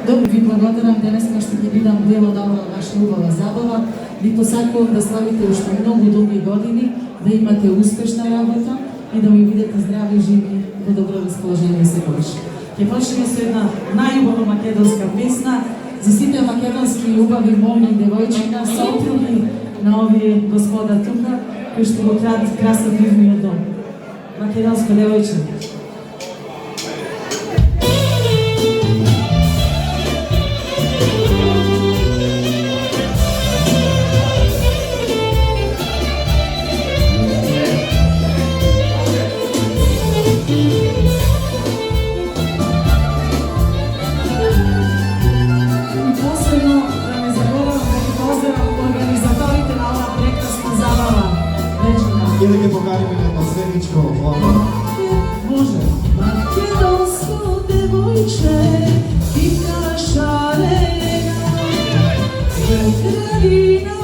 Dobro, vi благодарам денеска што ќе бидам дел од оваа ваша убава забава. Ви посакувам да славите уште многу долги години, да имате успешна работа и да ми бидете здрави и живи во добро расположение секогаш. Ќе почнеме со една најубава македонска песна за сите македонски убави молни девојчина, сопруги на овие господа тука, кои што го красат нивниот дом. Македонска девојчина. И да ги поканиме на едно сценичко Може. Македонско девојче, кика шарена, крајина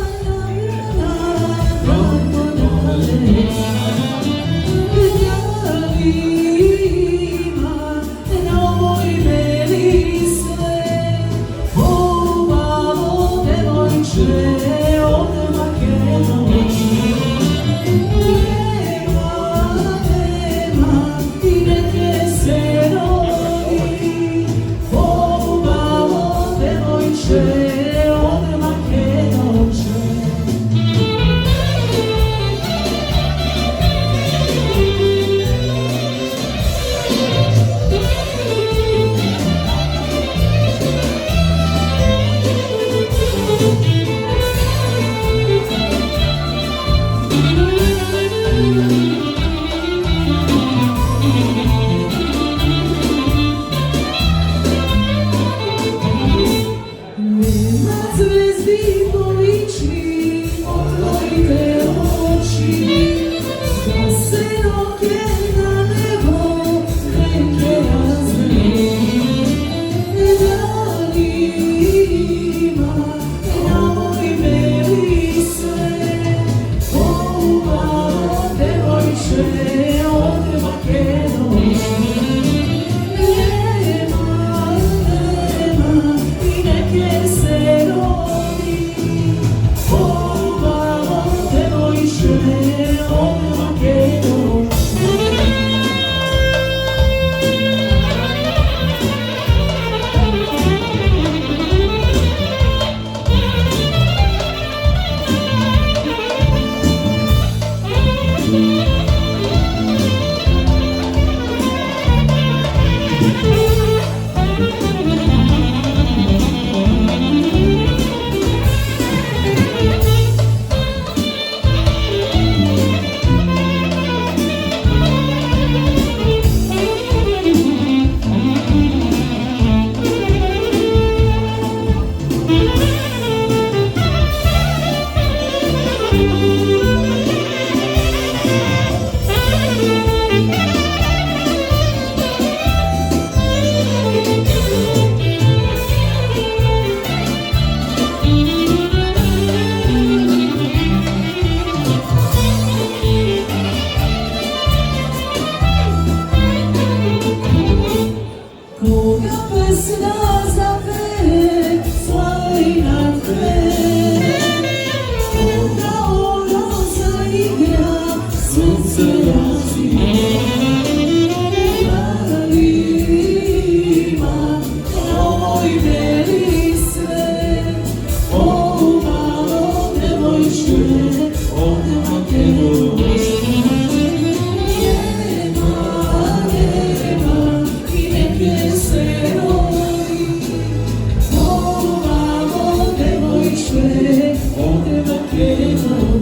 Ovdje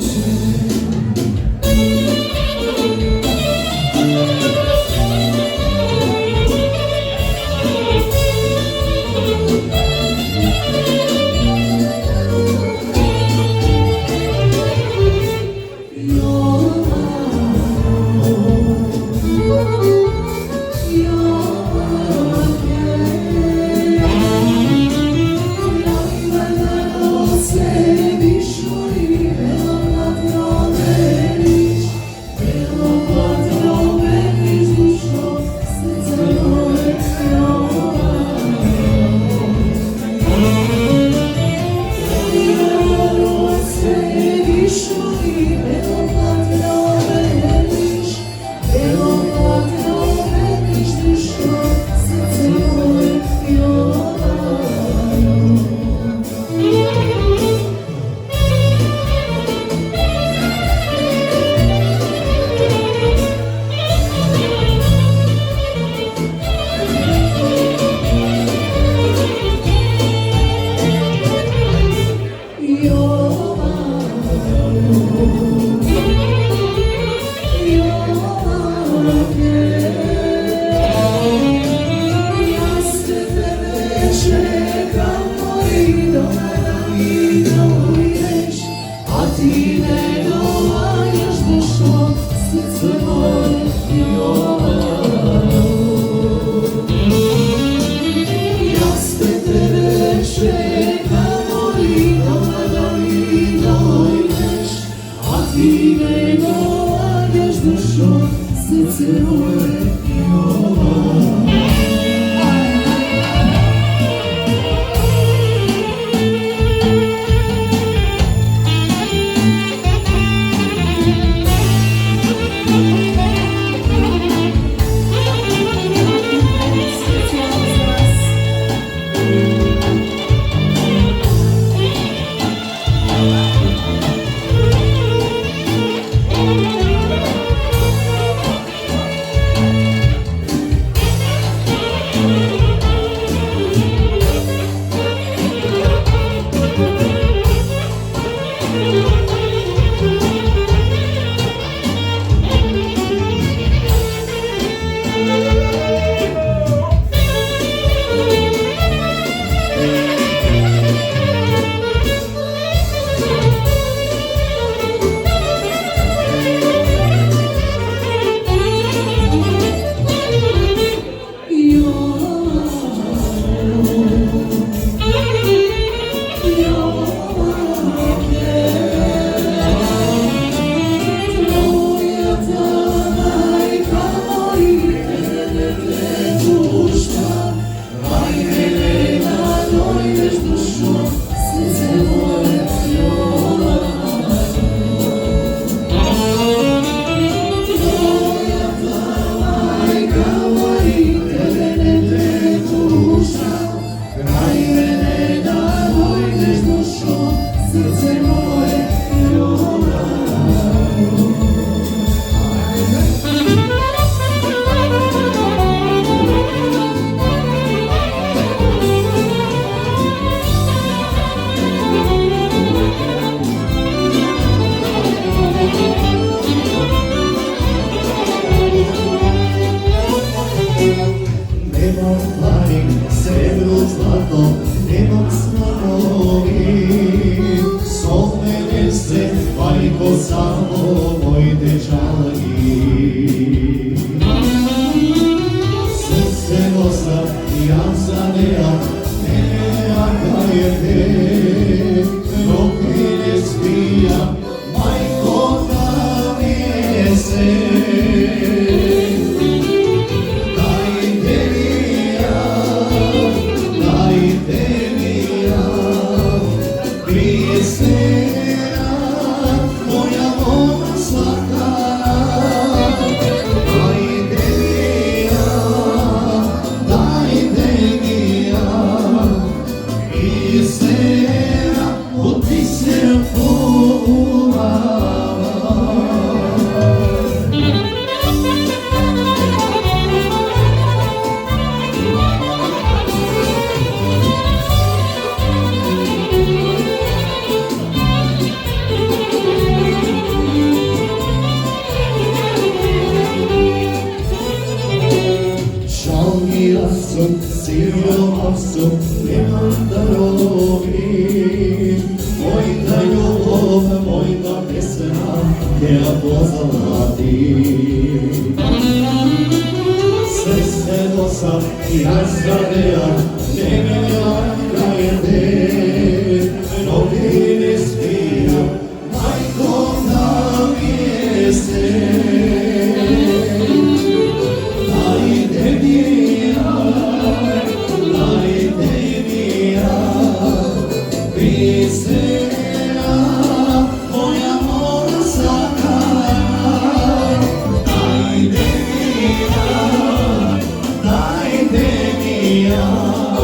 Daj de mi ja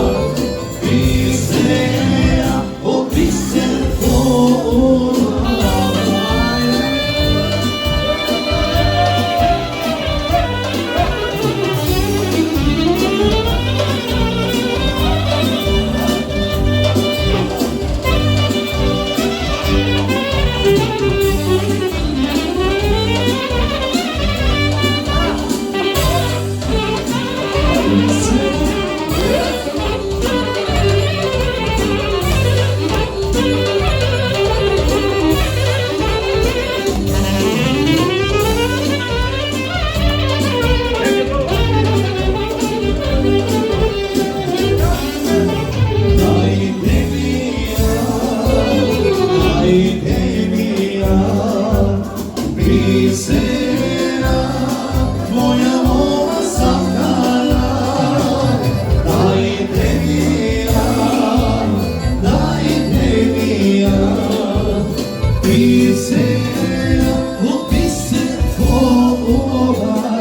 Bisera, tvoja mova sapkana, dajte mi ja. Bisera, biser polovana.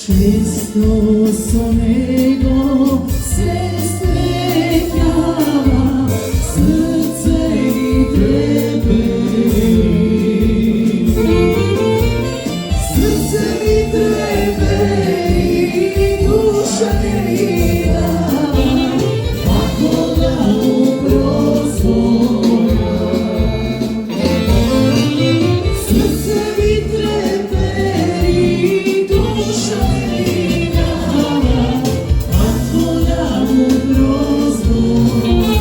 Često sam nego se strekava, srce mi treperi. Srce mi treperi, duša mi dava, ako da uprosvora. Srce mi treperi, duša mi dava, ako da uprosvora.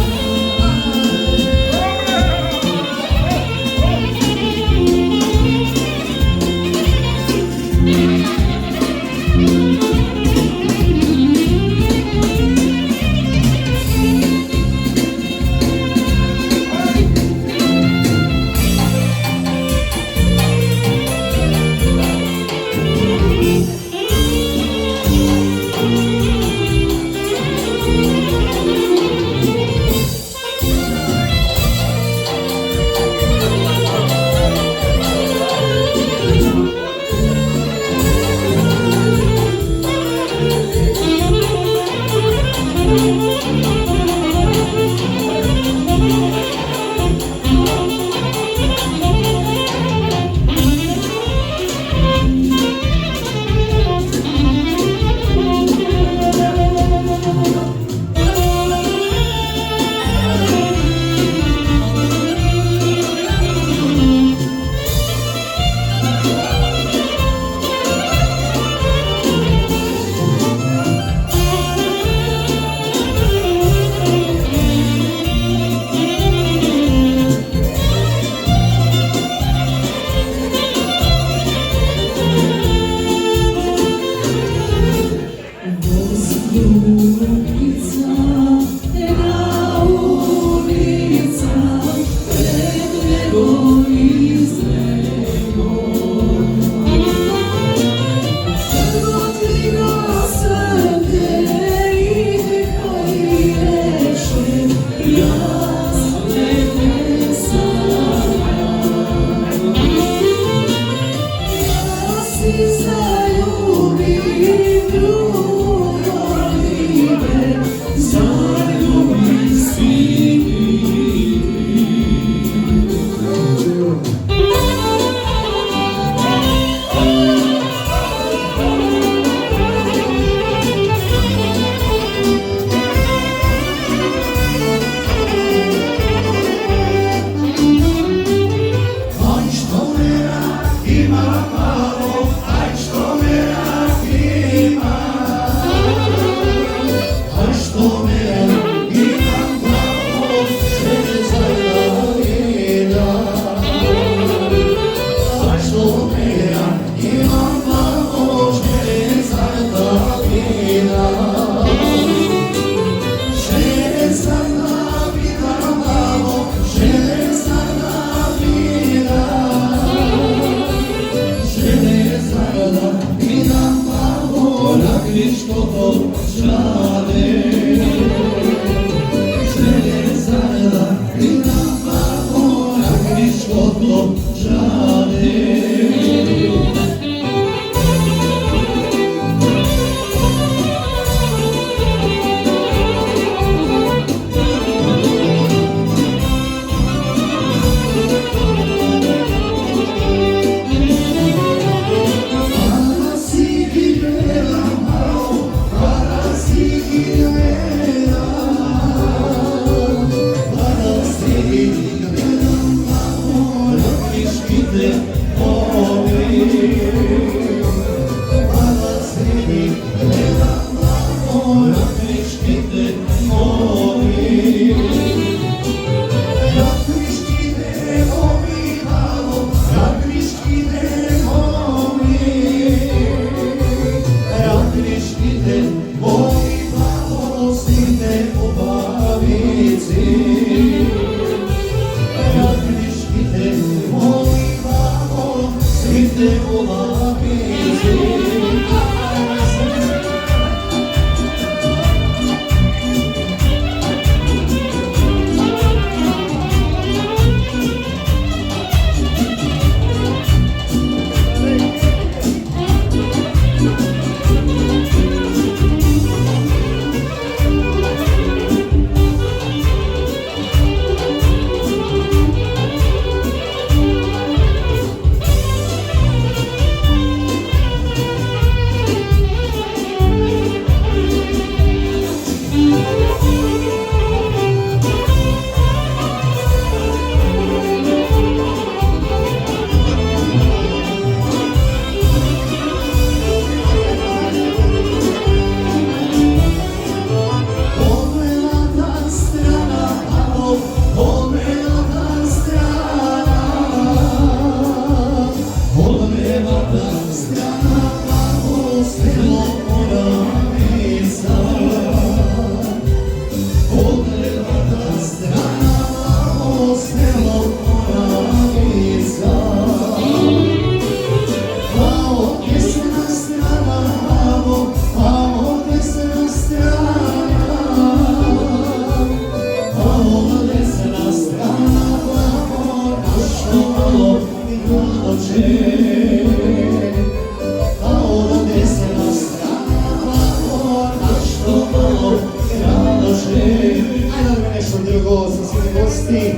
svi gosti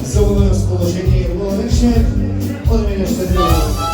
za ovo raspoloženje i ovo večer. Od mene što je bilo.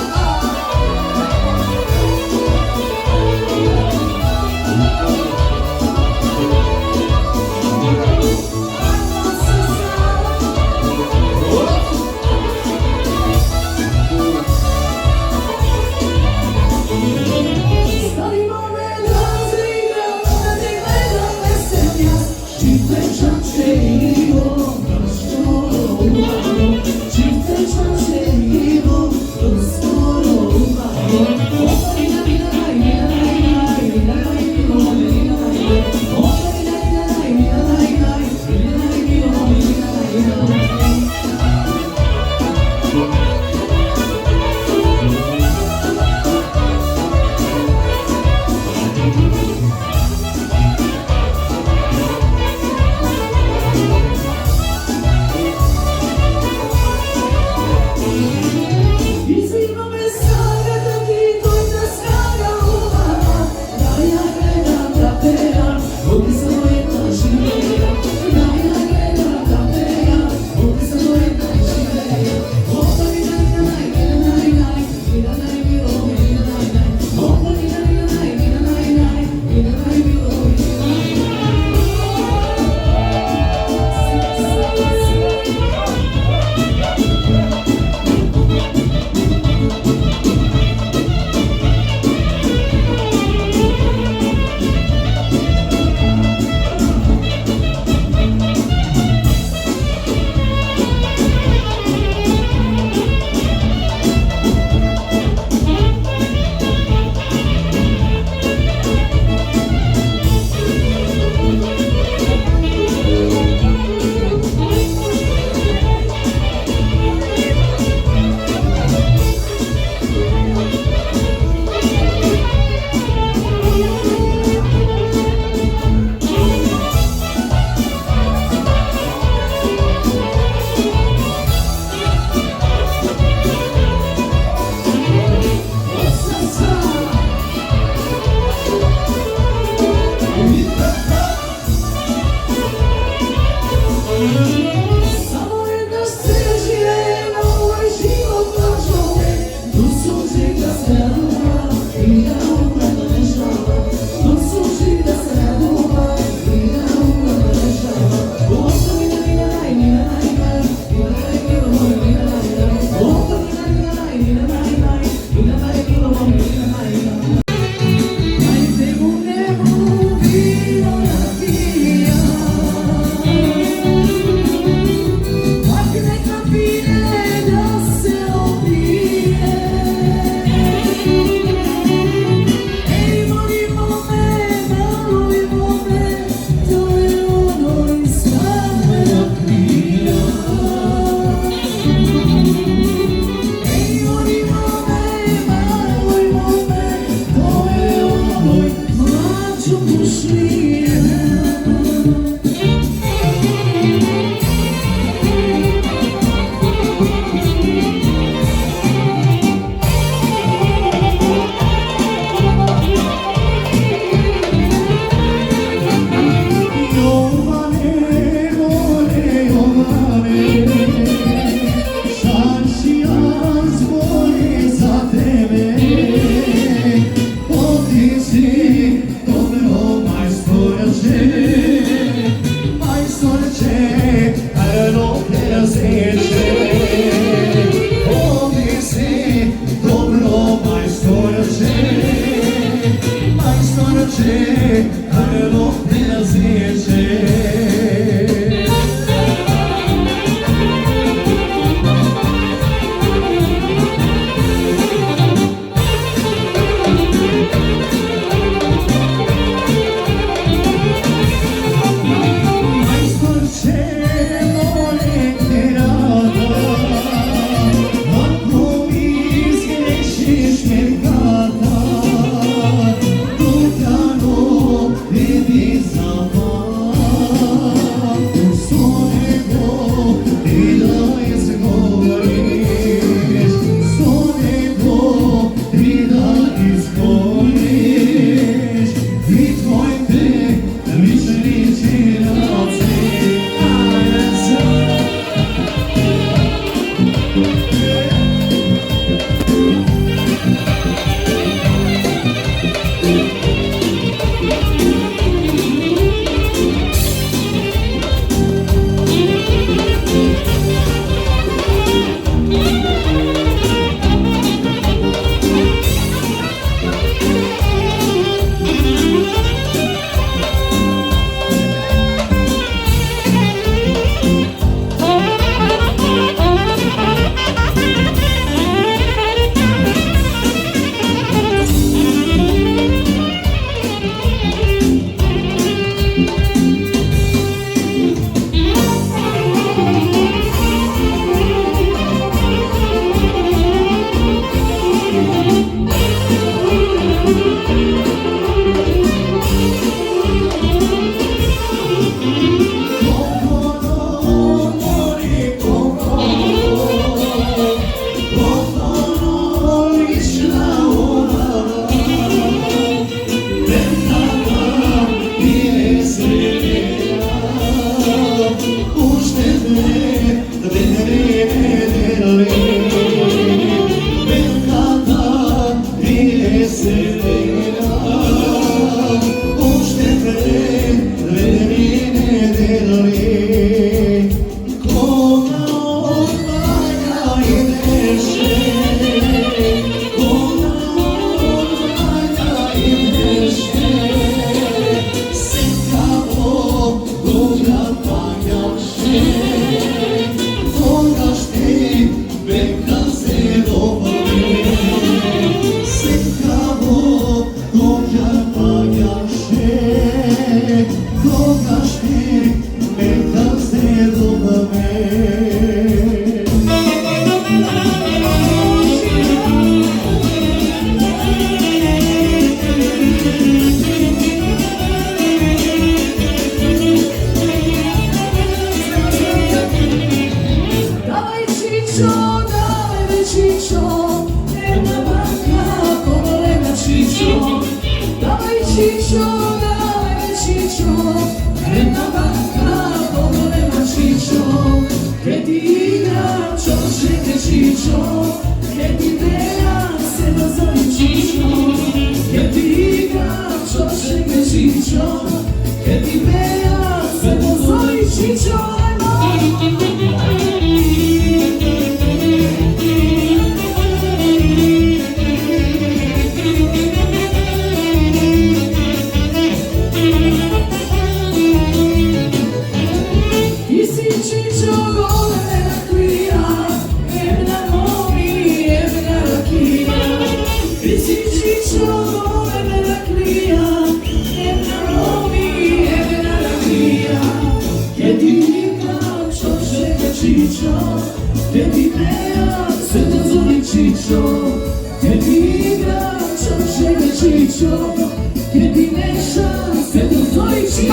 Чичо, ке ти пеа Светот зори Чичо, ке ти игра Чорчега Чичо, ке ти неша Светот зори Чичо.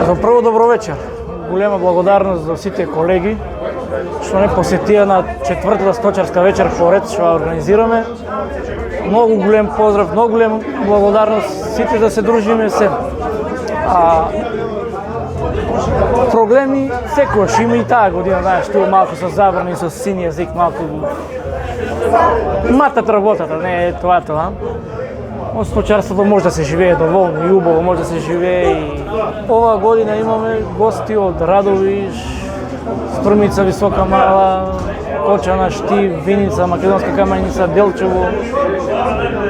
За прво добро вечер. Голема благодарност за сите колеги што не посетија на четвртата сточарска вечер поред што ја организираме. Многу голем поздрав, многу голема благодарност сите да се дружиме се. Проблеми секојаш има и таа година, знаеш, тоа малку со забрани, со сини език, малку матат работата, не е тоа. Од сточарството може да се живее доволно и убаво, може да се живее и оваа година имаме гости од Радовиш, Струмица, Висока Мала, Кочана, Штив, Виница, Македонска Каменица, Делчево.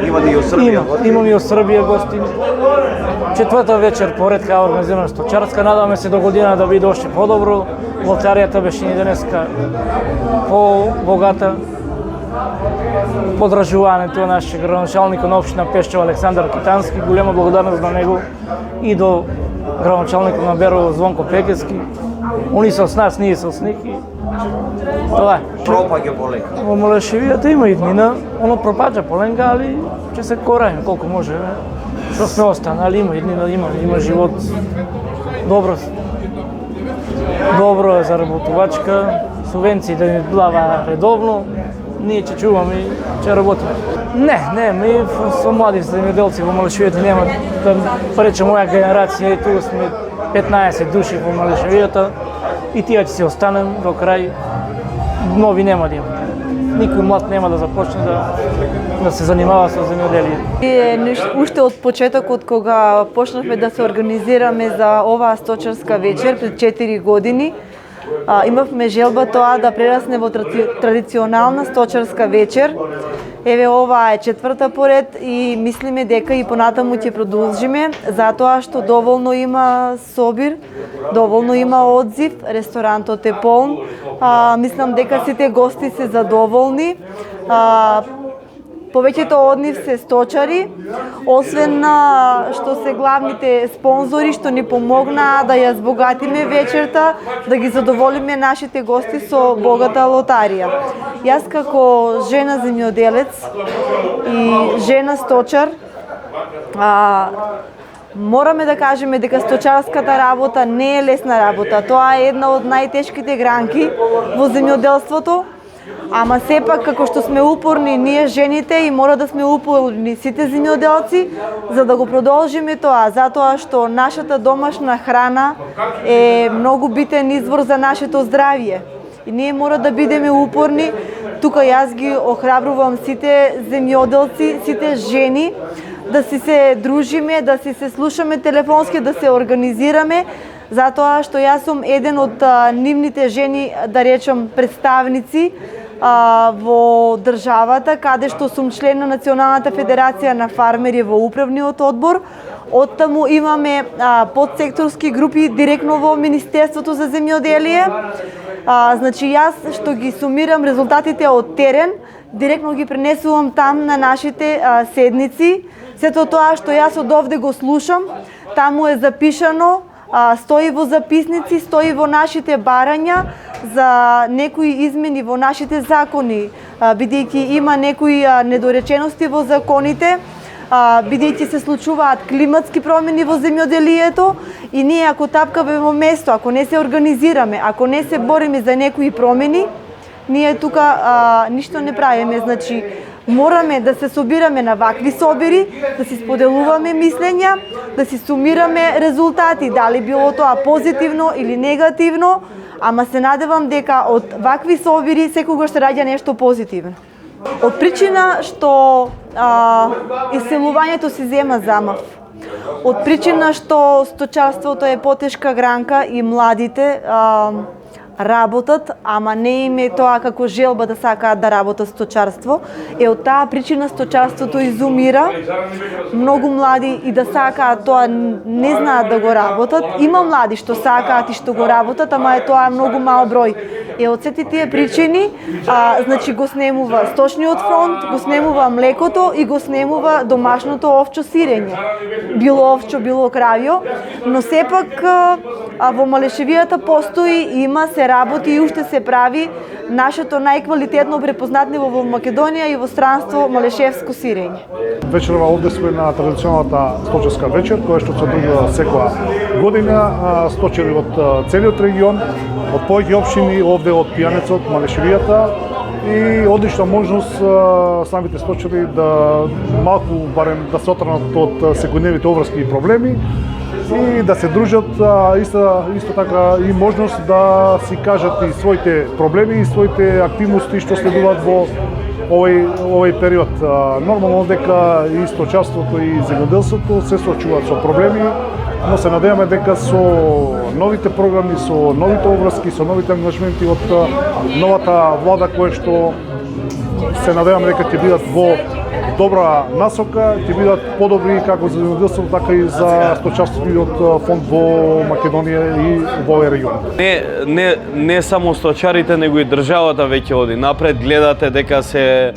Имате и од Србија? Имаме и од Србија гости. Четврта вечер поред кај организирана сточарска, надаваме се до година да биде уште подобро. Лотаријата беше ни денеска по-богата. Подражувањето на нашиот градоначалник на општина Пешчево Александар Китански, голема благодарност на него и до градоначалникот на Берово Звонко Пекески. Они се с нас, ние се с них и тоа е. Пропаѓа полека. Во Малешевијата има иднина, оно пропаѓа поленга, али ќе се корајме колку може. Што сме останали, има иднина, има живот. Добро е за работувачка, субвенции да ни блава редовно. Ние ќе чуваме и ќе работиме. Не, ми со млади земјоделци во Малешевијата нема, да рече моја генерација, и тука сме 15 души во Малешевијата и тие ќе се останем до крај, нови нема да има. Никој млад нема да започне да се занимава со земјоделие. Уште од почетокот кога почнавме да се организираме за оваа сточарска вечер пред 4 години, имавме желба тоа да прерасне во традиционална сточарска вечер. Еве ова е четврта поред и мислиме дека и понатаму ќе продолжиме, затоа што доволно има собир, доволно има одзив, ресторантот е полн. Мислам дека сите гости се задоволни. Повеќето од нив се сточари, освен што се главните спонзори што ни помогнаа да ја збогатиме вечерта, да ги задоволиме нашите гости со богата лотарија. Јас како жена земјоделец и жена сточар, мораме да кажеме дека сточарската работа не е лесна работа. Тоа е една од најтешките гранки во земјоделството. Ама сепак, како што сме упорни ние жените и мора да сме упорни сите земјоделци, за да го продолжиме тоа, затоа што нашата домашна храна е многу битен извор за нашето здравје. И ние мора да бидеме упорни. Тука јас ги охрабрувам сите земјоделци, сите жени, да си се дружиме, да си се слушаме телефонски, да се организираме, затоа што јас сум еден од нивните жени, да речам, представници, во државата, каде што сум член на Националната федерација на фармери во управниот одбор. Оттаму имаме подсекторски групи директно во Министерството за земјоделие. Значи јас што ги сумирам резултатите од терен, директно ги пренесувам там на нашите седници. Сето тоа што јас од овде го слушам, таму е запишано, стои во записници, стои во нашите барања за некои измени во нашите закони, бидејќи има некои недоречености во законите, бидејќи се случуваат климатски промени во земјоделието и ние ако тапкаме во место, ако не се организираме, ако не се бориме за некои промени, ние тука ништо не правиме. Значи, мораме да се собираме на вакви собери, да си споделуваме мислења, да си сумираме резултати, дали било тоа позитивно или негативно, ама се надевам дека од вакви собери секогаш се раѓа нешто позитивно. Од причина што иселувањето си зема замав, од причина што сточарството е потешка гранка и младите работат, ама не им е тоа како желба да сакаат да работат сточарство. Од таа причина сточарството изумира. Многу млади и да сакаат тоа не знаат да го работат. Има млади што сакаат и што го работат, ама е тоа многу мал број. Од сите тие причини, значи го снемува сточниот фонд, го снемува млекото и го снемува домашното овчо сирење. Било овчо, било кравјо, но сепак во Малешевијата постои, има, се работи и уште се прави нашето најквалитетно препознатливо во Македонија и во странство малешевско сирење. Вечерва овде сме на традиционалната сточарска вечер, која што се одржува секоја година. Сточари од целиот регион, од повеќе општини, овде од Пијанецот, Малешевијата, и одлична можност самите сточари да малку барем да се отранат од секојдневните обврски и проблеми и да се дружат, исто така и можност да си кажат и своите проблеми и своите активности што следуваат во овој период. Нормално дека и сточарството и земјоделството се соочуваат со проблеми, но се надеваме дека со новите програми, со новите обврски, со новите ангажменти од новата влада, која што се надеваме дека ќе бидат во добра насока, ќе бидат подобри како за земјоделството, така и за сточарството фонд во Македонија и во овој регион. Не само сточарите, него и државата веќе оди напред. Гледате дека се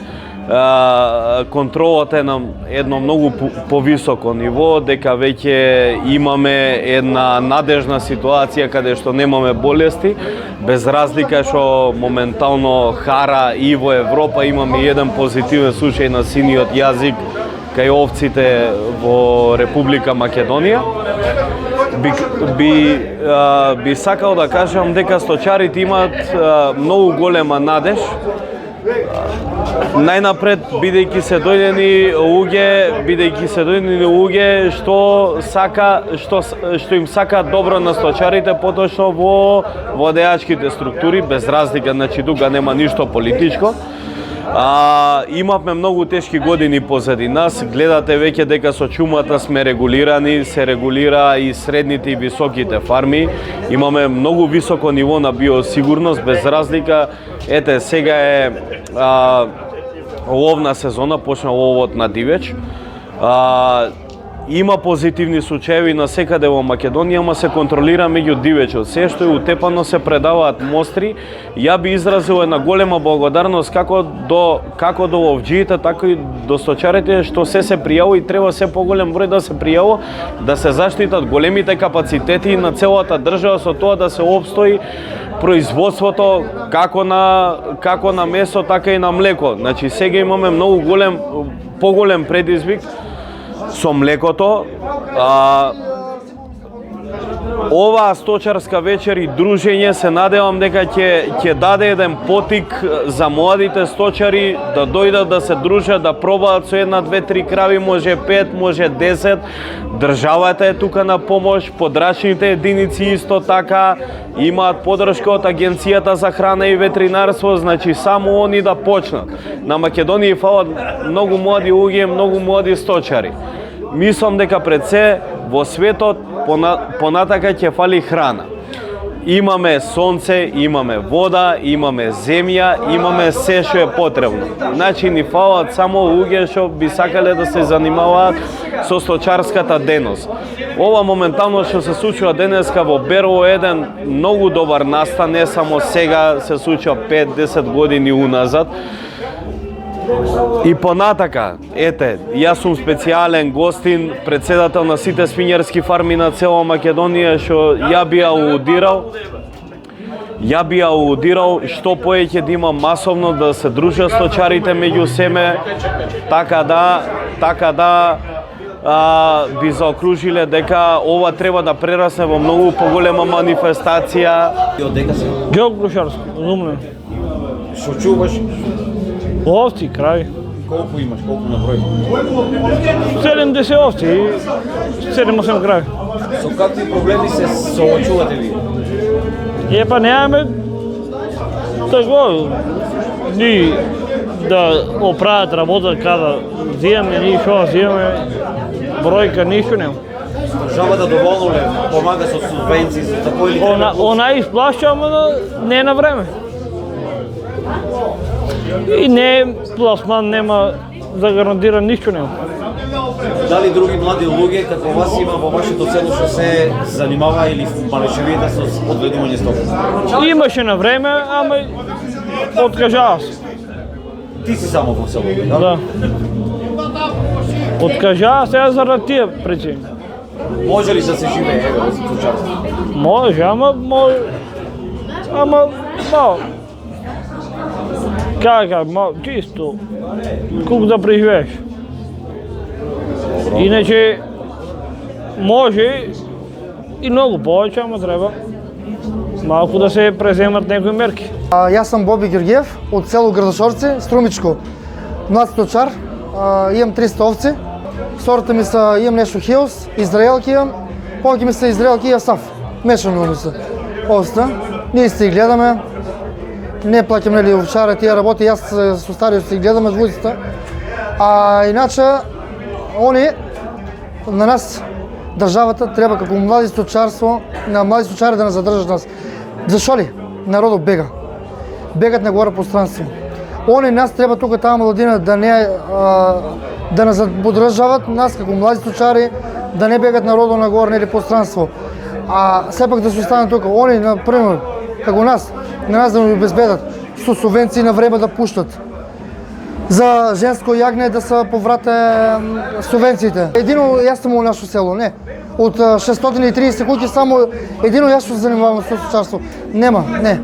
контролата е на едно многу повисоко ниво, дека веќе имаме една надежна ситуација каде што немаме болести, без разлика што моментално хара и во Европа имаме еден позитивен случај на синиот јазик кај овците во Република Македонија. Би сакал да кажам дека сточарите имаат многу голема надеж. Најнапред, бидејќи се дојдени луѓе што им сакаат добро на сточарите, поточно во владеачките структури, без разлика, значи тука нема ништо политичко. Имавме многу тешки години позади нас. Гледате веќе дека со чумата сме регулирани, се регулира и средните и високите фарми. Имаме многу високо ниво на биосигурност, без разлика. Ете, сега е ловна сезона, почна ловот на дивеч. Има позитивни случаи на секаде во Македонија, ама се контролира меѓу дивечот. Се што е утепано се предаваат мостри. Ја би изразил една голема благодарност како до ловџиите, така и до сточарите што се пријавува и треба се поголем број да се пријавува, да се заштитат големите капацитети на целата држава со тоа да се опстои производството како на месо, така и на млеко. Значи сега имаме многу поголем предизвик со млекото. Оваа сточарска вечер и дружење се надевам дека ќе даде еден потик за младите сточари да дојдат да се дружат, да пробаат со една, две, три крави, може 5, може 10. Државата е тука на помош, подрачните единици исто така имаат подршка од Агенцијата за храна и ветеринарство, значи само они да почнат. На Македонија фалат многу млади луѓе, многу млади сточари. Мислам дека пред се во светот понатака ќе фали храна. Имаме сонце, имаме вода, имаме земја, имаме се што е потребно. Значи ни фалат само луѓе што би сакале да се занимаваат со сточарската дејност. Ова моментално што се случува денеска во Берово е еден многу добар настан, не само сега, се случува 5-10 години уназад. И понатака, ете, јас сум специјален гостин, председател на сите свињарски фарми на цела Македонија, што ја би аудирал што поеќе да има масовно да се дружат сточарите меѓу себе, така да би заокружиле дека ова треба да прерасне во многу поголема манифестација. Гео Грушарско, разумно. Што чуваш? Овци, крај. Колку имаш, колку на број? 70 овци и 7-8 крај. Со какви проблеми се соочувате ви? Па немаме тако ни да оправат работа када взимаме, ни што взимаме, бројка, ништо нема. Државата доволно ли помага со субвенции, со тако или треба? Она изплаща, ама не на време. И не пласман, нема загарантиран, ништо нема. Дали други млади луѓе како вас има во вашето село што се занимава или малешевијата со одведување стока? Имаше на време, ама откажава се. Ти си само во село, Да. Откажава се заради тие причини. Може ли да се живее од сточарство? Може, ама мало. Како, чисто. Колку да преживееш. Иначе може и многу повеќе, ама треба малку да се преземат некои мерки. Јас сум Боби Георгиев од село Градошорци, Струмичко. Млад сточар, имам 300 овци. Сорта ми са, имам нешто Хеус, Израелки имам, повеќе ми са Израелки и Асаф. Мешано ми са овците. Ние се ги гледаме, не плаќам нели овчара тие работи, јас со стариот се гледаме двујцата. Иначе они на нас државата треба како млади сточарство, на млади сточари да не задржат нас. Зашо ли? Народот бега. Бегат на горе пространство. Они нас треба тука таа младина да не подржават нас како млади сточари, да не бегат народот на горе или пространство. Сепак да се останат тука. Они на пример како нас, на нас да ни обезбедат со субвенции на време да пуштат. За женско јагне да се поврате субвенциите. Едино јас сум во нашо село, не. Од 630 куќи само едино јас се занимавам со сточарство. Нема, не.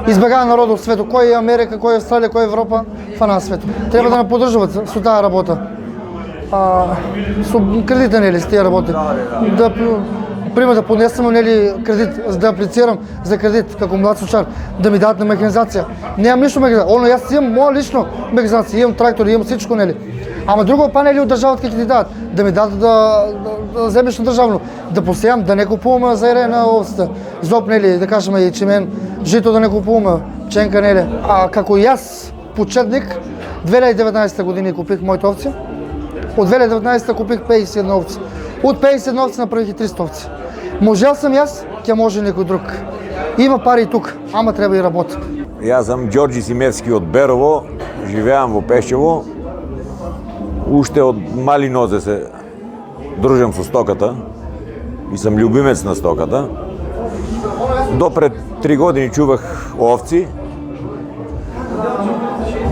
Избегава народот светот, кој е Америка, кој е Австралија, кој е Европа, фана светот. Треба да не поддржуват со таа работа. Со кредита нели с тие работи. Пример да поднесам нели кредит, за да аплицирам за кредит како млад сточар, да ми дадат на механизација. Немам ништо механизација. Оно јас имам моја лично механизација, имам трактор, имам всичко нели. Ама друго па нели од државата ќе ти дадат, да ми дадат да земеш на државно, да посејам, да не купуваме за ере на овците. Зоб нели, да кажеме и чемен, жито да не купуваме, пченка нели. Како јас почетник 2019 година купих моите овци. Од 2019 купих 51 овци. Од 51 овци направих и 300 овци. Можел сам јас, ќе може некој друг. Има пари и тук, ама треба и работа. Јас сум Ѓорѓи Симевски од Берово, живеам во Пешчево. Уште од мали нозе се дружам со стоката и сум љубимец на стоката. До пред 3 години чувах овци.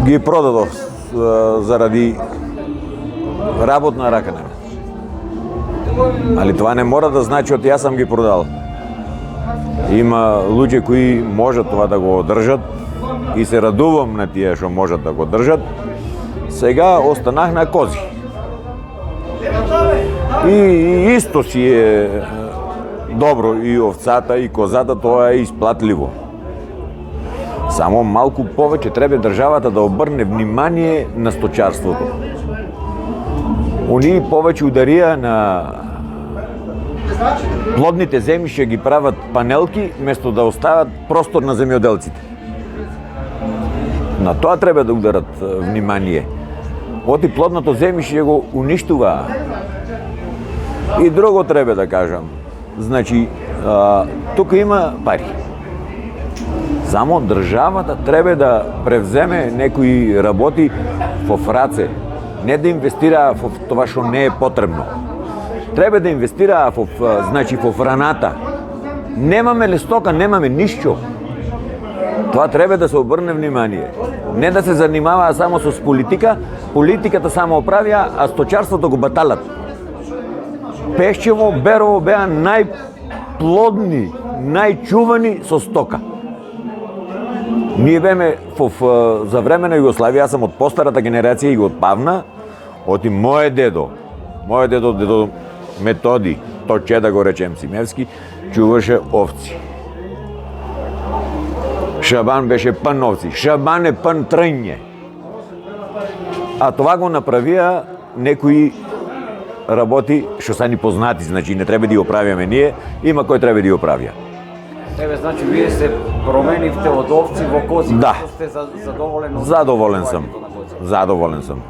Ги продадов заради работна рака нема. Али тоа не мора да значи од јас сам ги продал. Има луѓе кои можат това да го одржат и се радувам на тие што можат да го држат. Сега останах на кози. И исто си е добро и овцата и козата, тоа е исплатливо. Само малку повеќе треба државата да обрне внимание на сточарството. Они повеќе ударија на плодните земјишја ги прават панелки, место да остават простор на земјоделците. На тоа треба да ударат внимание. Оти плодното земјишје го уништуваа. И друго треба да кажам. Значи, тука има пари. Само државата треба да превземе некои работи во раце, не да инвестира во това што не е потребно. Треба да инвестира во храната. Немаме листока, немаме ништо. Това треба да се обърне внимание. Не да се занимава само с политика, политиката само оправя, а сточарството го баталат. Пешчево, Берово беа најплодни, најчувани со стока. Ние беме за време на Југославија, јас сам од постарата генерација и од павна, од и моје дедо Методи, Точе да го речем Симевски, чуваше овци. Шабан беше пън овци, Шабан е пън трънје. А това го направија некои работи што са ни познати, значи не треба да ја оправиме ние, има кој треба да ја оправја. Еве, значи вие се променивте од овци во кози, Да. сте задоволен? Задоволен сум.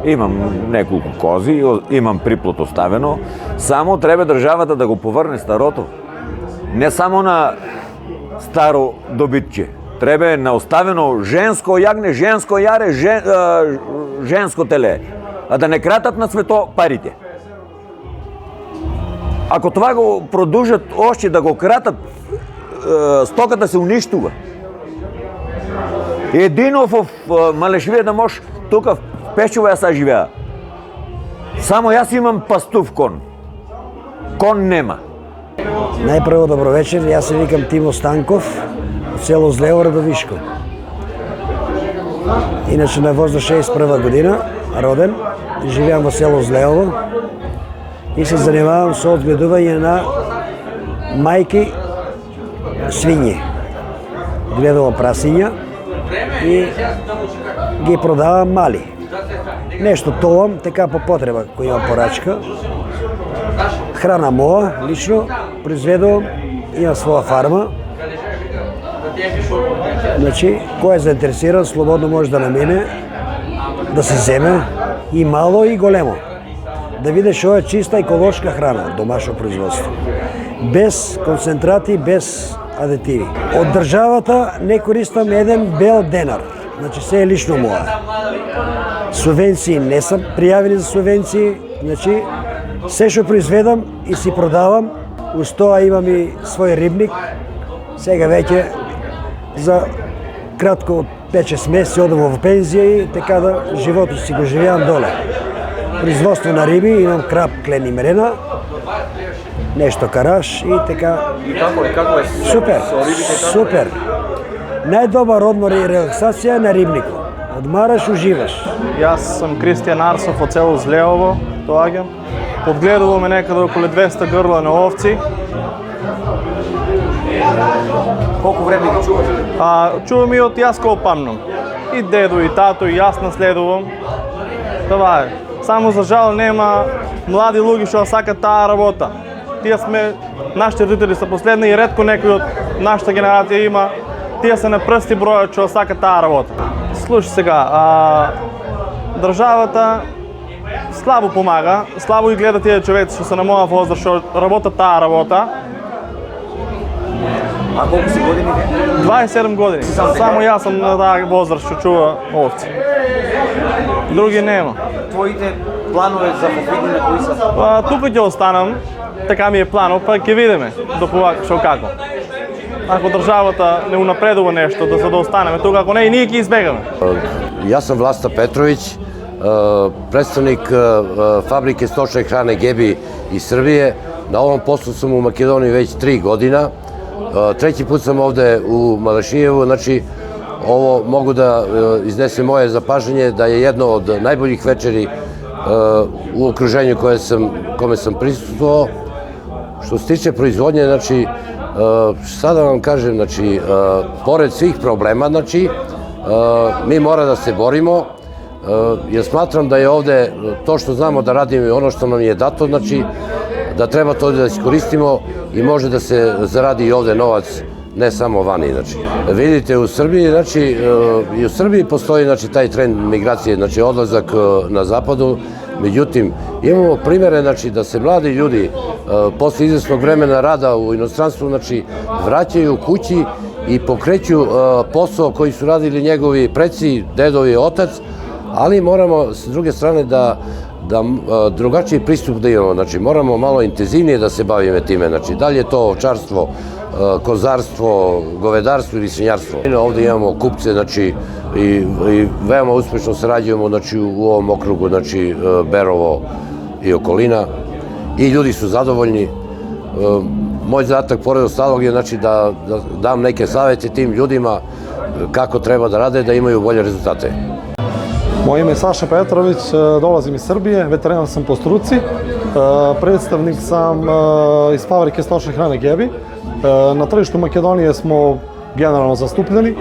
Имам неколку кози, имам приплод оставено, само треба државата да го поврне старото. Не само на старо добитче. Треба на оставено женско јагне, женско јаре, женско теле. А да не кратат на свето парите. Ако това го продължат още да го кратат, стоката се уништува. Едино в Малешевија да може, тук в Пешчево јас са живеа. Само јас имам пастув кон. Кон нема. Најпрво добро вечер, јас се викам Тимо Станков, од село Злево, Радовишко. Иначе на возраст 61 година, роден, живеам во село Злево и се занимавам со одгледување на мајки свињи. Гледувам прасиња и ги продавам мали. Нешто товам, така по потреба, кој имам порачка. Храна моја, лично, произведувам, имам своја фарма. Значи, кој е заинтересиран, слободно може да намине, да се земе и мало и големо. Да види што е чиста еколошка храна, домашно производство. Без концентрати, без адитиви. Од државата не користам еден бел денар. Значи, се е лично моја. Субвенции не сам пријавени за субвенции, значи, се што произведам и си продавам, уз тоа имам и свој рибник. Сега веќе за кратко од 5-6 месеци одам во пензија и така да животот си го живеам доле. Производство на риби, имам краб, клен и мерена, нешто караш и така. И како е? Супер, супер. Најдобар одмор и релаксација на рибникот. Одмараш, уживаш. Јас сум Кристијан Арсов од село Злеово, доаѓам. Подгледуваме некаде околу 200 грла на овци. Колку време ги чуваш? Чувам и од јас кога памнам. И дедо, и тато, и јас наследувам. Това е. Само за жал нема млади луѓе што сакат таа работа. Тие сме, нашите родители са последни и ретко некој од нашата генерација има. Тие се на прсти бројат што сакат таа работа. Слушай сега, државата слабо помага, слабо и гледа тие човеци што се на моја возраст што работат таа работа. А колку си години? 27 години. Само јас сум на таа возраст што чува овци. Други нема. Твоите планове за попиднина кои са? Тука ќе останам, така ми е планов, па ќе видиме до што како. Ако државата не унапредува нешто, да останеме тука, ако не и ние ќе избегаме. Јас сум Власта Петровиќ, представник фабрике сточне хране Геби из Србије. На овом послу сум у Македонија веќе 3 година. Трети пут сам овде у Малешијево, значи ово могу да изнесем моје запажање да е едно од најбољих вечери у окружењу коме сам присуствувao. Што се тиче производње, значи šta da vam kažem, znači, pored svih problema, znači, mi mora da se borimo, jer smatram da je ovde to što znamo da radimo i ono što nam je dato, znači, da treba to da iskoristimo i može da se zaradi i ovde novac, ne samo vani, znači. Vidite, u Srbiji, znači, i u Srbiji postoji, znači, taj trend migracije, znači, odlazak na zapadu, Međutim, imamo primere znači, da se mladi ljudi posle izvesnog vremena rada u inostranstvu znači, vraćaju kući i pokreću posao koji su radili njegovi preci, dedovi, otac, ali moramo s druge strane da drugačiji pristup da imamo, znači moramo malo intenzivnije da se bavimo time, znači da li je to ovčarstvo, kozarstvo, govedarstvo ili svinjarstvo. Ovde imamo kupce, znači i veoma uspešno sarađujemo znači, u ovom okrugu, znači Berovo i okolina i ljudi su zadovoljni. Moj zadatak, pored ostalog, je znači da dam neke savete tim ljudima kako treba da rade, da imaju bolje rezultate. Moje ime je Saša Petrović, dolazim iz Srbije, veterinar sam po struci, predstavnik sam iz fabrike stočne hrane Gebi. Na tržištu Makedonije smo generalno zastupljeni,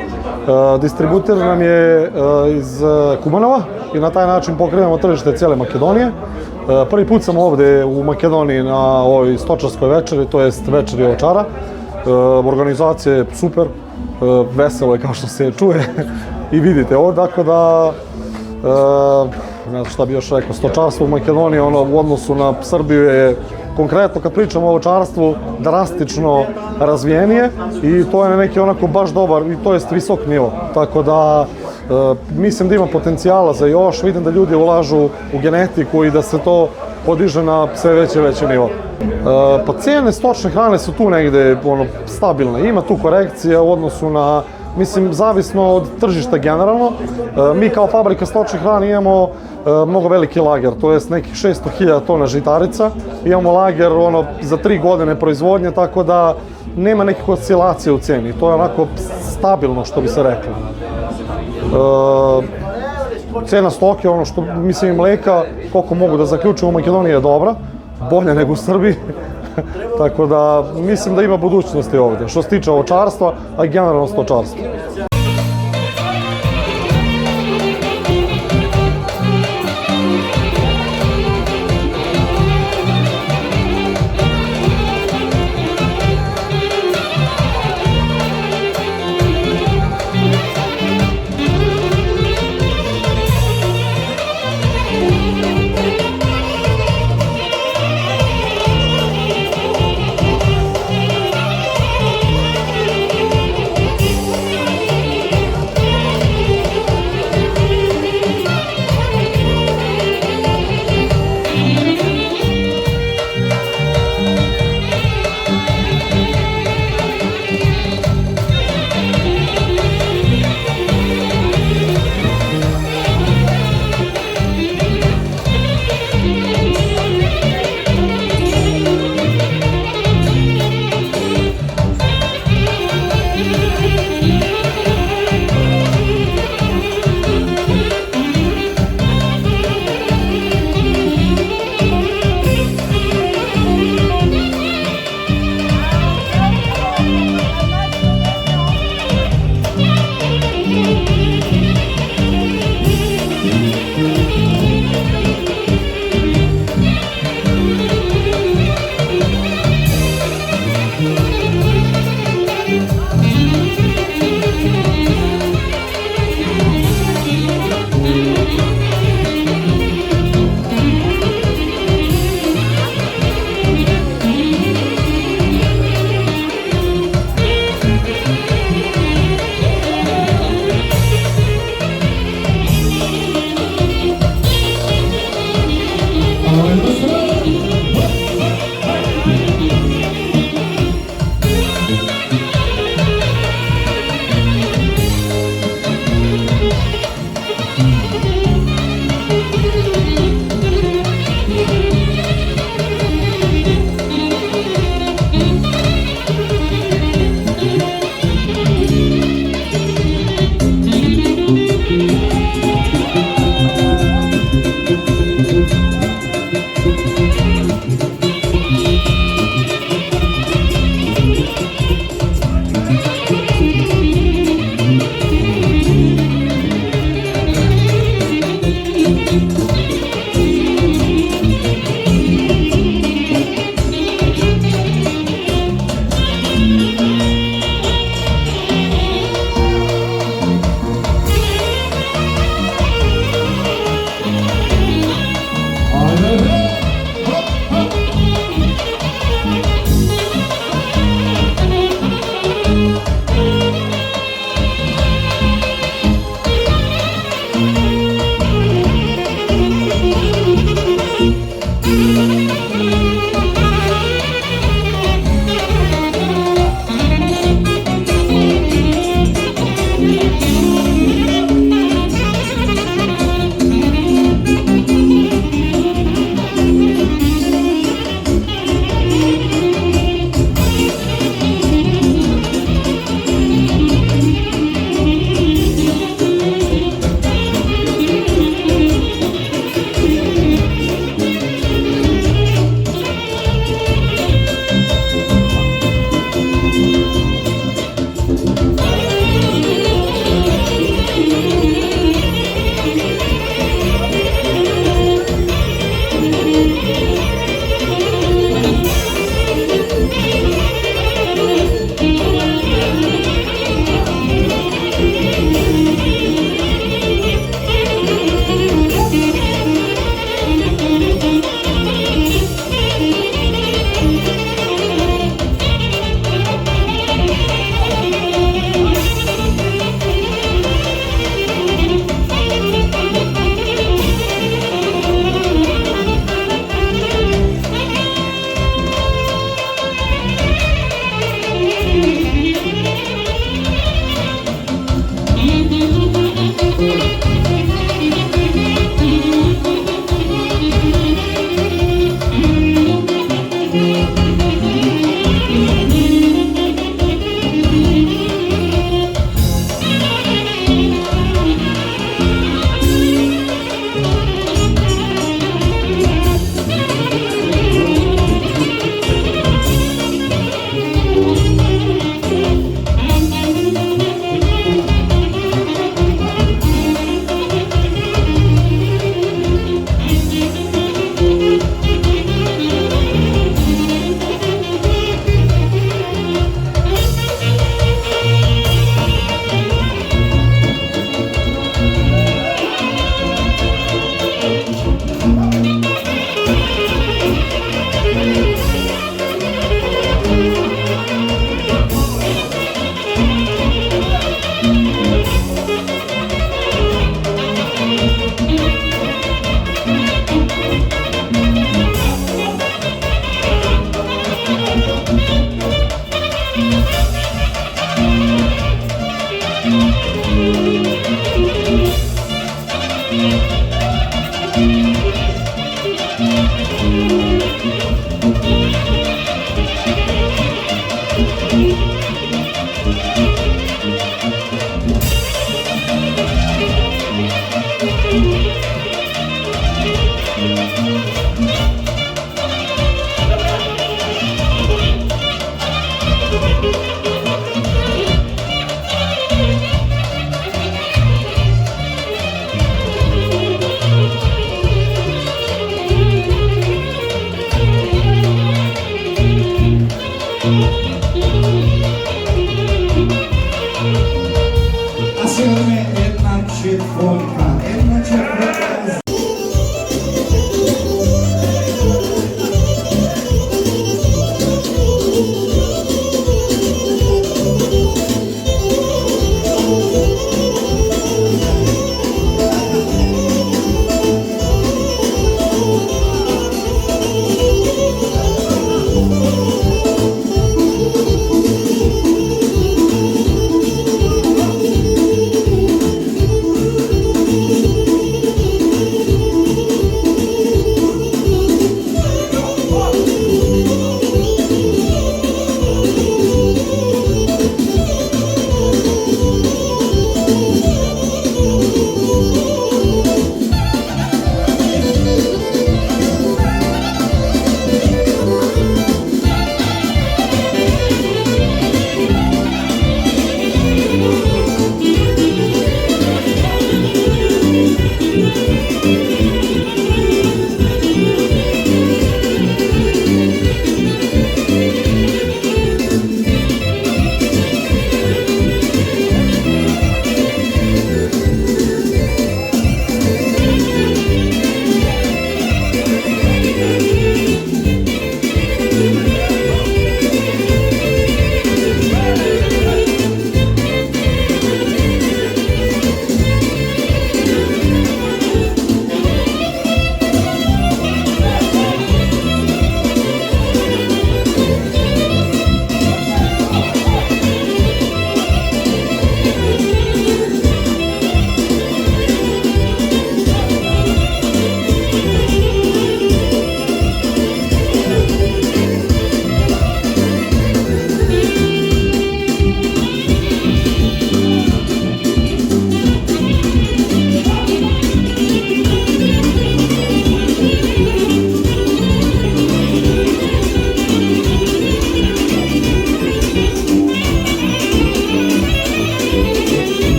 distributer nam je iz Kumanova i na taj način pokrivamo tržište cijele Makedonije. Prvi put sam ovde u Makedoniji na ovoj stočarskoj večeri, to jest večeri ovčara. Organizacija je super, veselo je kao što se čuje i vidite ovo, dakle da ne znam šta bi još rekao, stočarstvo u Makedoniji u odnosu na Srbiju je konkretno kad pričamo o ovčarstvu drastično razvijenije i to je na neki onako baš dobar i to je visok nivo, tako da mislim da ima potencijala za još, vidim da ljudi ulažu u genetiku i da se to podiže na sve veće nivo. Pa cijene stočne hrane su tu negde stabilne, ima tu korekcija u odnosu na, mislim, zavisno od tržišta generalno. Mi kao fabrika stočne hrane imamo mnogo veliki lager, to jest nekih 600.000 tona žitarica. Imamo lager za 3 godine proizvodnje, tako da nema nekih oscilacija u ceni. To je onako stabilno, što bi se reklo. Cena stoke, ono što mislim mleka, koliko mogu da zaključim u Makedoniji je dobra, bolje nego u Srbiji. Tako da mislim da ima budućnosti ovde, što se tiče ovčarstva, a i generalno stočarstva. Свираме една четворка.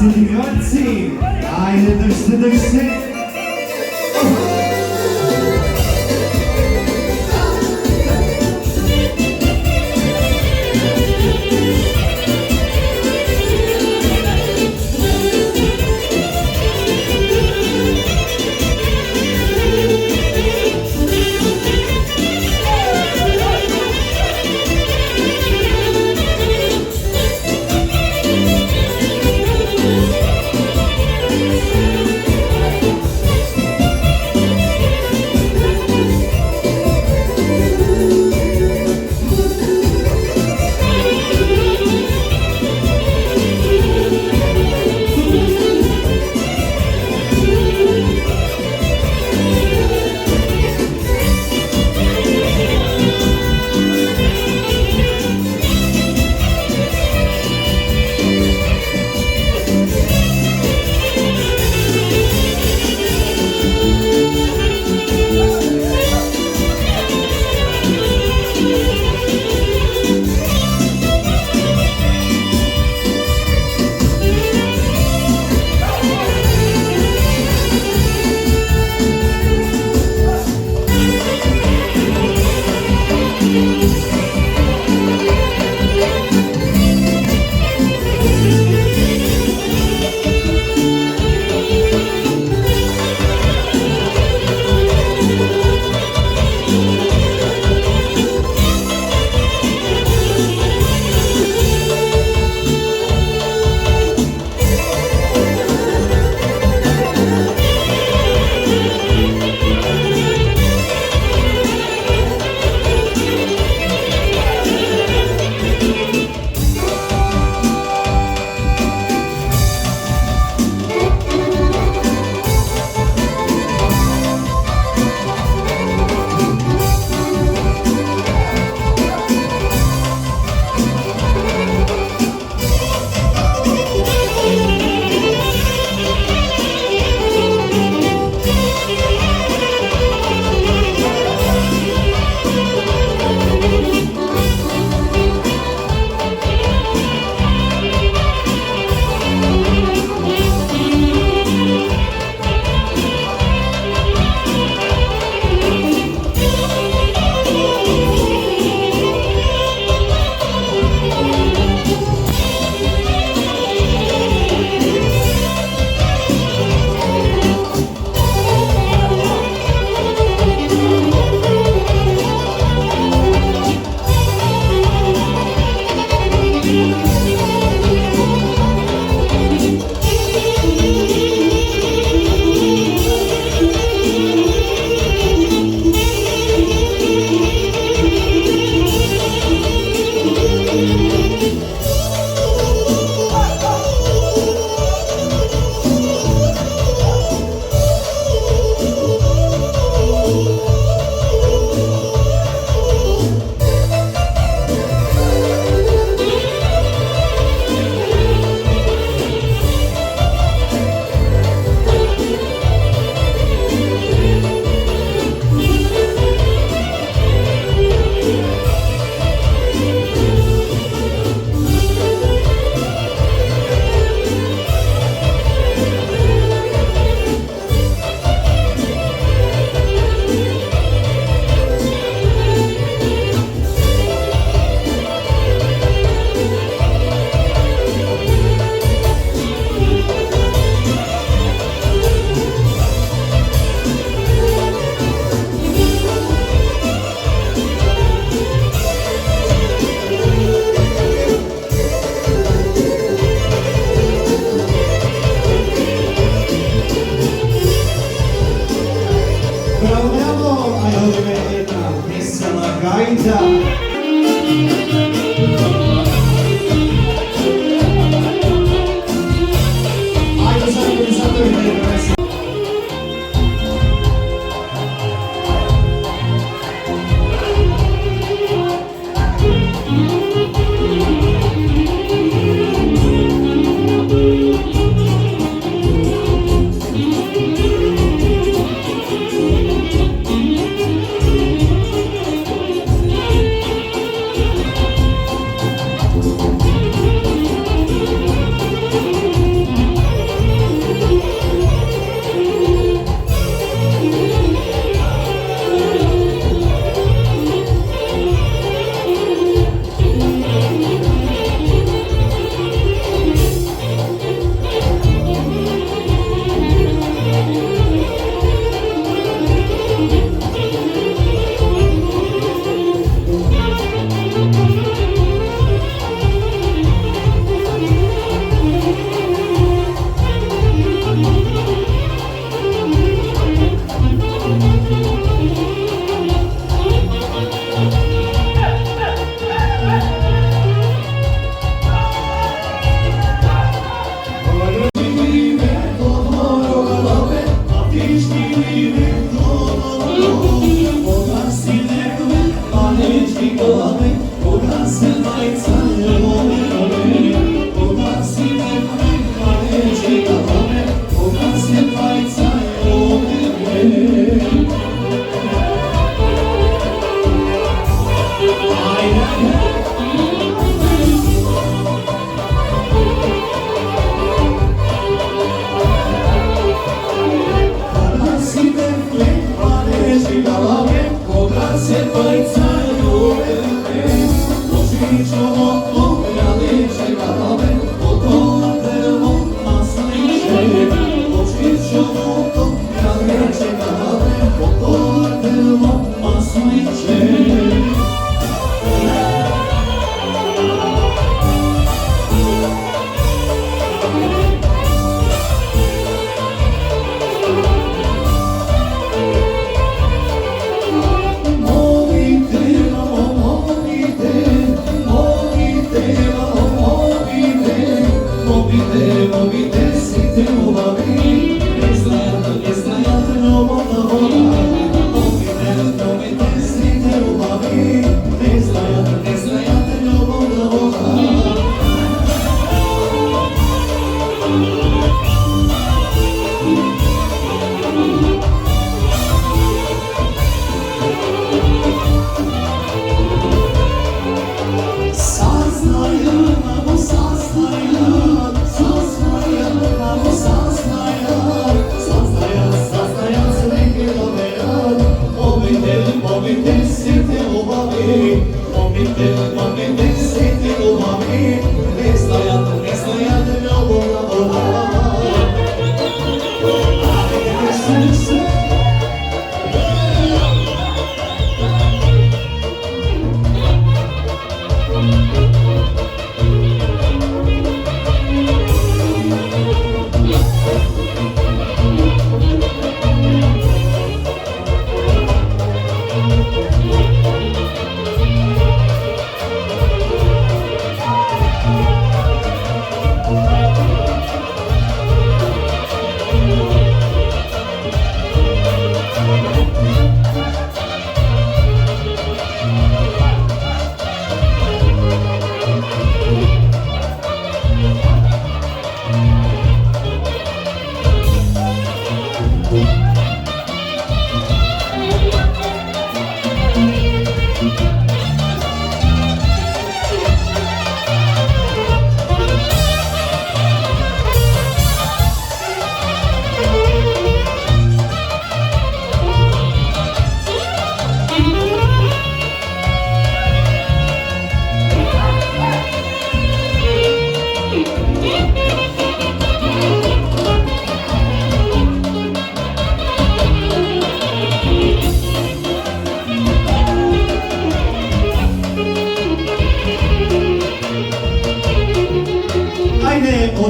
Zasypiający, a ile drży. Ајде! Ајде за организаторите да донесат.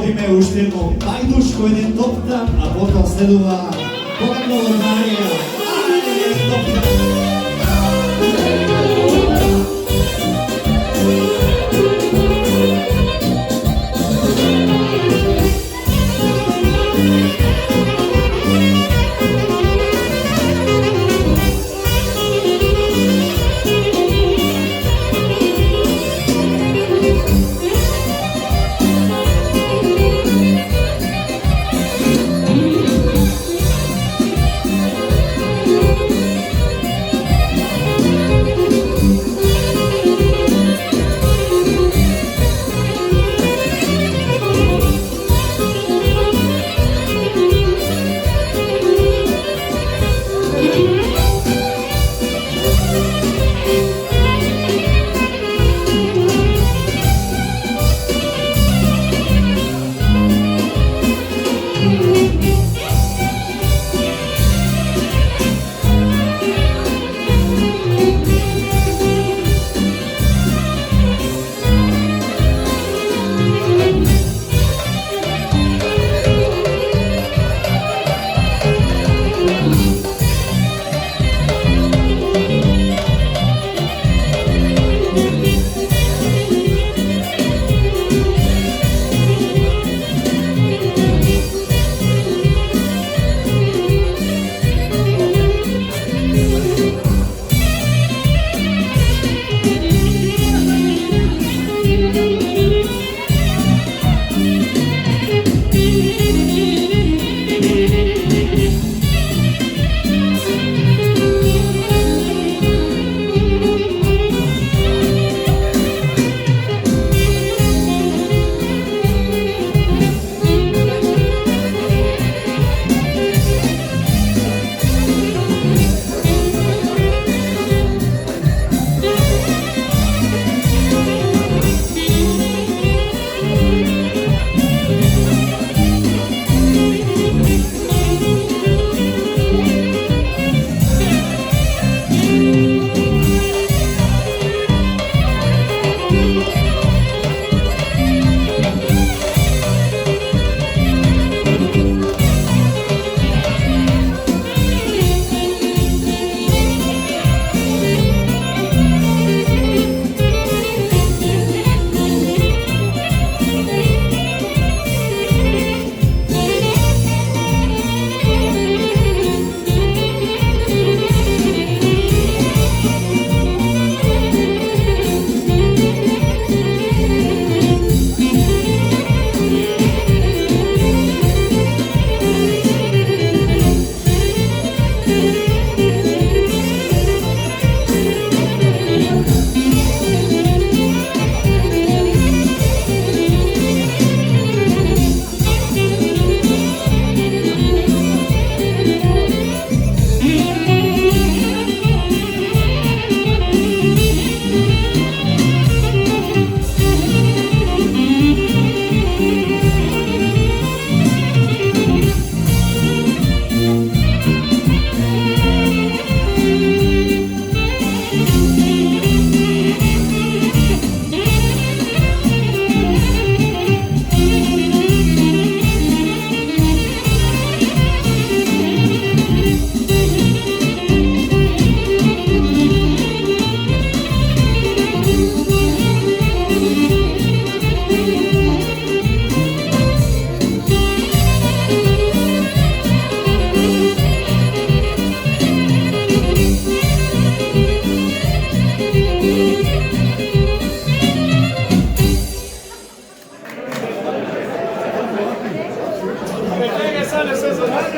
одиме уште едно најдушко еден топтан, а потом следува Бога Варварија. Ајде, топтан!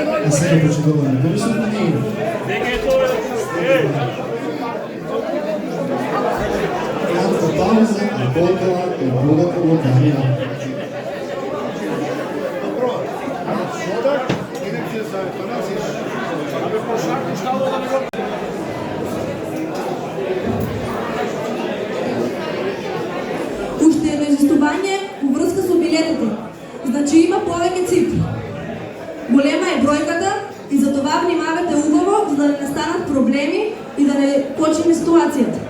А сега почитуваме Борисов и кратка пауза, а Болкала е другата локалина. Уште едно изостување во врска со билетите. Значи има повеќе цифри. Голема е бројката и за това внимавате убаво, за да не настанат проблеми и да не почине ситуацијата.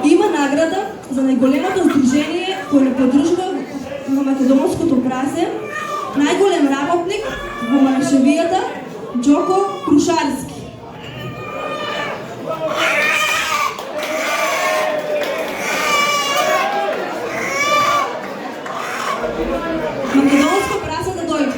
Има награда за најголемото здружение кој не подружува во македонското прасе, најголем работник во Малешевијата, Џоко Крушарски. Македонско прасе да дојде.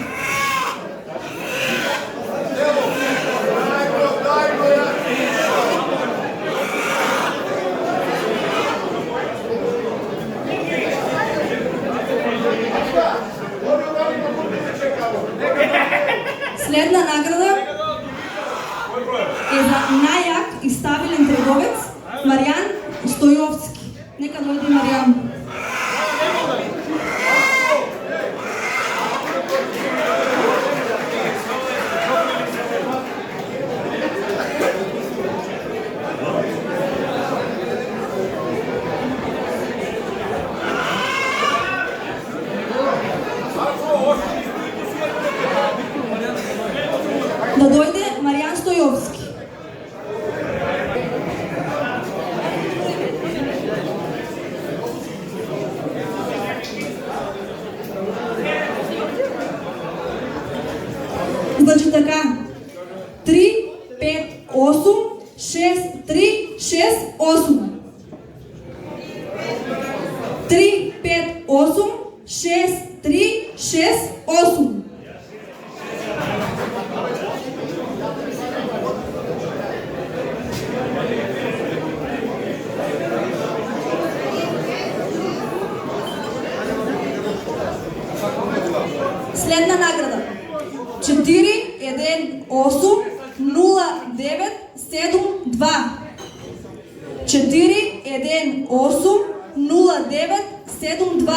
Следна награда е за најак и стабилен трговец Маријан Стојовски. Нека дојде Маријан. Да дојде Маријан Стојовски. Значи така. 3, 5, 8, 6, 3, 6, 8. 3, 5, 8, 6, 3, 6, 8. Следна награда. 4, 1, 8, 0, 9, 7, 2. 4, 1, 8, 0, 9, 7, 2.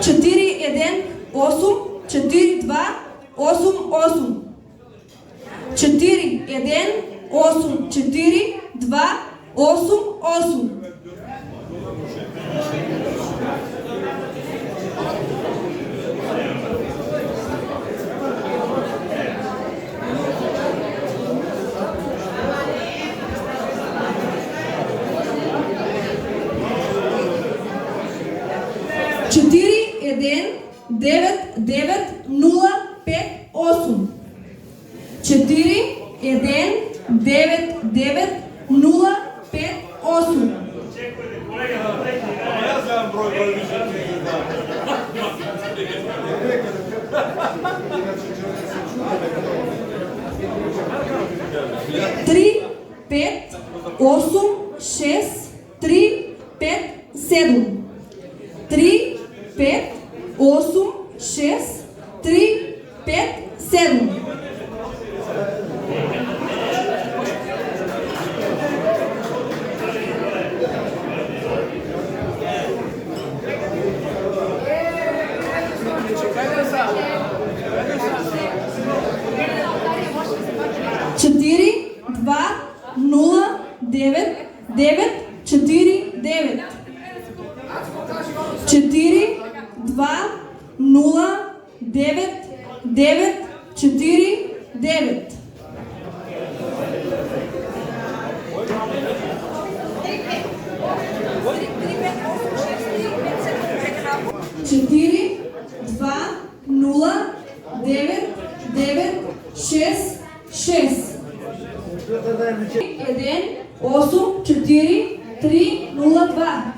Четири, еден, 8, 4, 2, 8, 8. 4, 1, 8, 4, 2, 8, 8. Четири, 1, 9, 9, 0, 5, 8. 4, 1, 9, 9, 0, 5, 8. Три, 5, 8, 6, 3, 5, 7. 3, 5, 8, 6, 3, 5, 7. Четири, 2, 0, 9, 9, 4, 9. 4, 2, 0, 9, 9, 4, 9. 6, 6. 1, 8, 4, 3, 0, 2.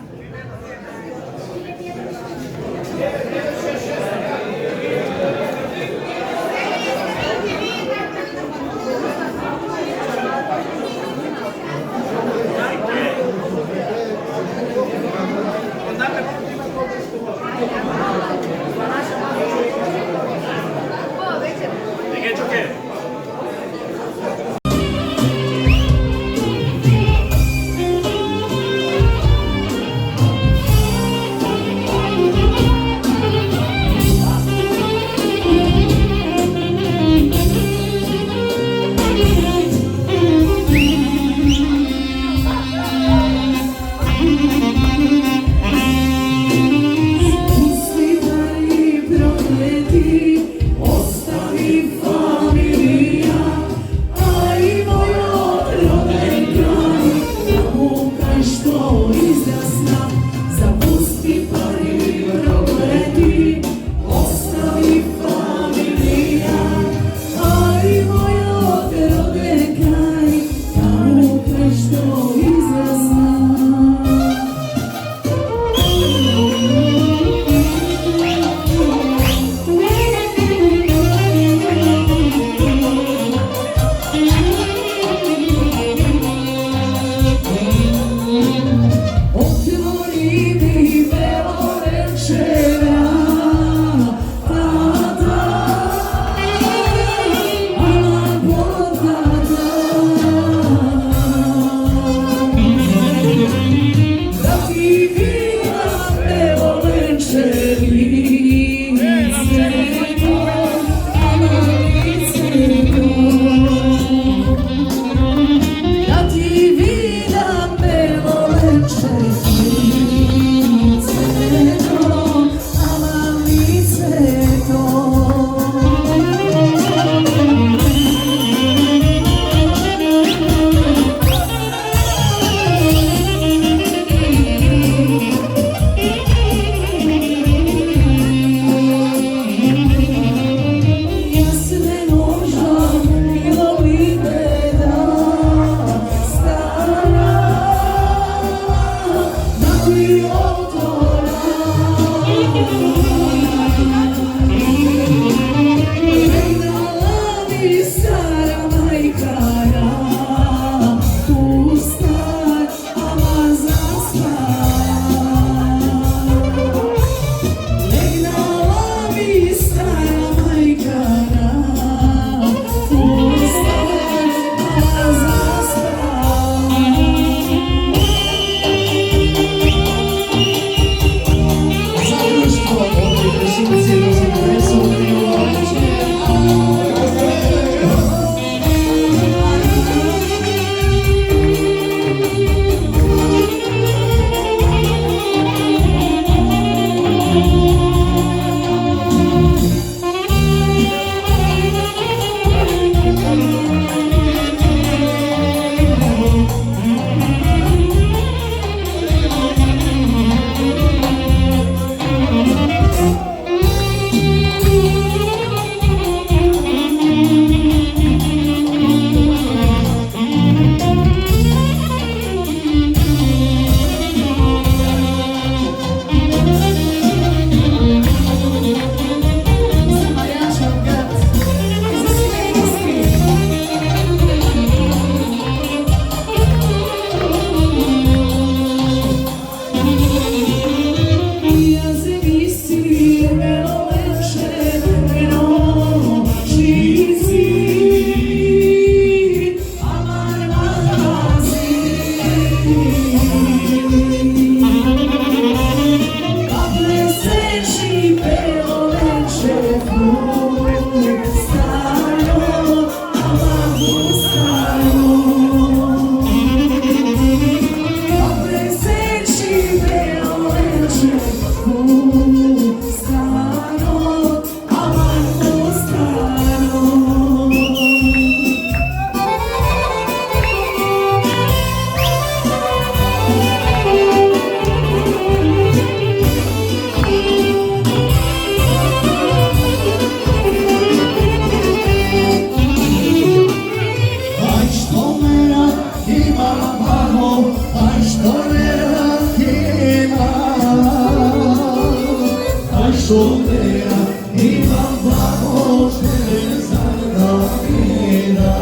šolera, imam babo železarna vina.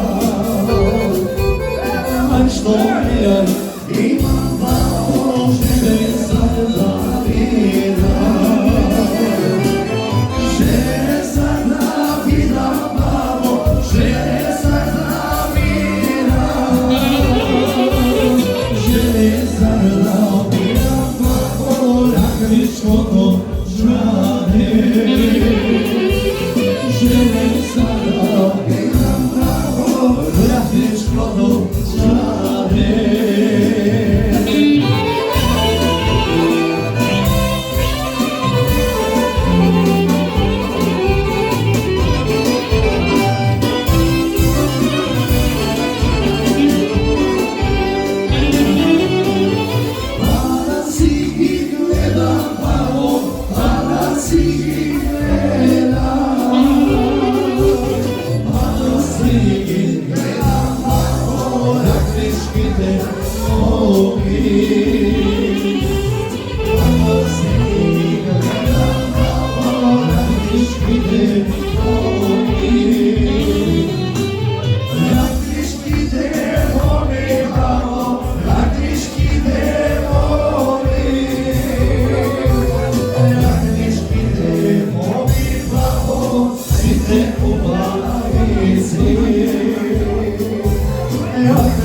Aj šolera, imam babo železarna vina. Železarna vina, babo, železarna vina. Železarna vina, babo, Rakvičko žrane. Železarna vina, babo, Rakvičko žrane. Yeah.